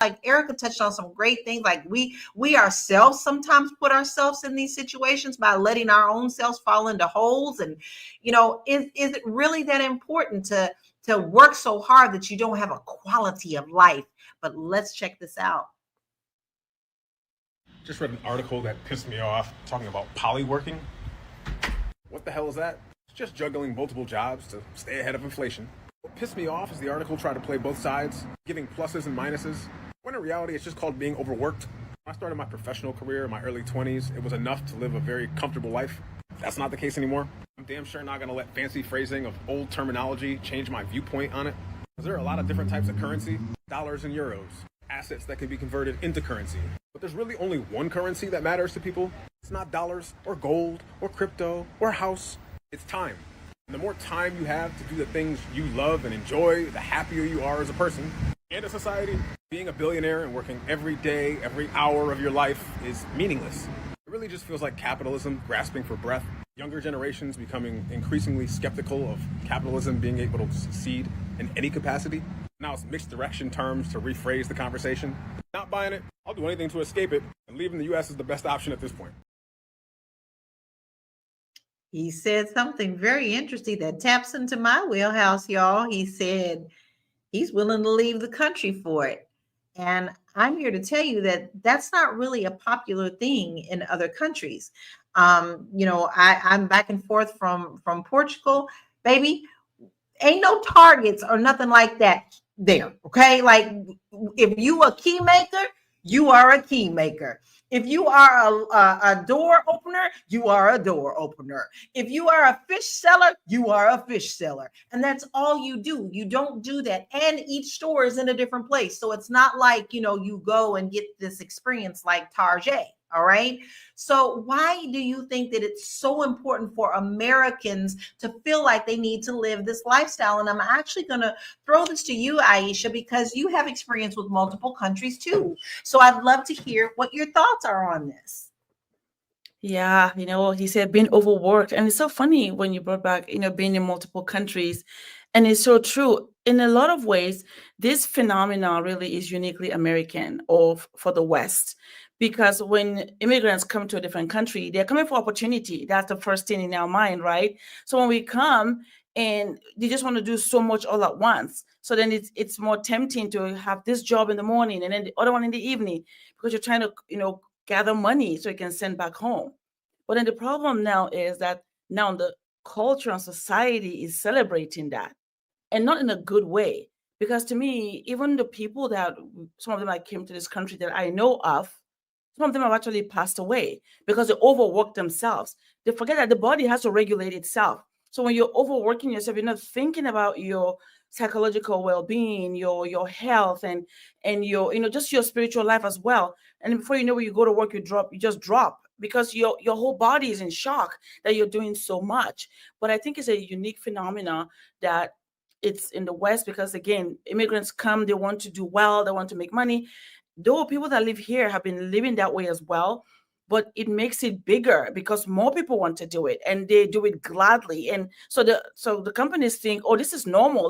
like Erica touched on some great things. Like we ourselves sometimes put ourselves in these situations by letting our own selves fall into holes. And is it really that important to work so hard that you don't have a quality of life? But let's check this out. Just read an article that pissed me off talking about polyworking. What the hell is that? It's just juggling multiple jobs to stay ahead of inflation. What pissed me off is the article tried to play both sides, giving pluses and minuses, when in reality it's just called being overworked. When I started my professional career in my early 20s, it was enough to live a very comfortable life. That's not the case anymore. I'm damn sure not gonna let fancy phrasing of old terminology change my viewpoint on it. Because there are a lot of different types of currency, dollars and euros, assets that can be converted into currency. But there's really only one currency that matters to people. It's not dollars or gold or crypto or house. It's time. And the more time you have to do the things you love and enjoy, the happier you are as a person and a society. Being a billionaire and working every day, every hour of your life is meaningless. It really just feels like capitalism grasping for breath. Younger generations becoming increasingly skeptical of capitalism being able to succeed in any capacity. Now it's mixed direction terms to rephrase the conversation. Not buying it. I'll do anything to escape it. And leaving the US is the best option at this point. He said something very interesting that taps into my wheelhouse, y'all. He said he's willing to leave the country for it. And I'm here to tell you that that's not really a popular thing in other countries. I'm back and forth from Portugal, baby. Ain't no Targets or nothing like that there. Okay. Like if you a key maker, you are a key maker. If you are a door opener, you are a door opener. If you are a fish seller, you are a fish seller. And that's all you do. You don't do that. And each store is in a different place. So it's not like, you go and get this experience like Target. All right. So why do you think that it's so important for Americans to feel like they need to live this lifestyle? And I'm actually going to throw this to you, Aisha, because you have experience with multiple countries too. So I'd love to hear what your thoughts are on this. Yeah, he said being overworked. And it's so funny when you brought back, being in multiple countries. And it's so true. In a lot of ways, this phenomenon really is uniquely American or for the West. Because when immigrants come to a different country, they're coming for opportunity. That's the first thing in our mind, right? So when we come and they just want to do so much all at once. So then it's more tempting to have this job in the morning and then the other one in the evening because you're trying to, gather money so you can send back home. But then the problem now is that now the culture and society is celebrating that, and not in a good way. Because to me, even the people that, some of them that came to this country that I know of, some of them have actually passed away because they overworked themselves. They forget that the body has to regulate itself. So when you're overworking yourself, you're not thinking about your psychological well-being, your health, and your just your spiritual life as well. And before you know, when you go to work, you just drop because your whole body is in shock that you're doing so much. But I think it's a unique phenomenon that it's in the West because, again, immigrants come, they want to do well, they want to make money. Though people that live here have been living that way as well, but it makes it bigger because more people want to do it and they do it gladly. And so the companies think, oh, this is normal.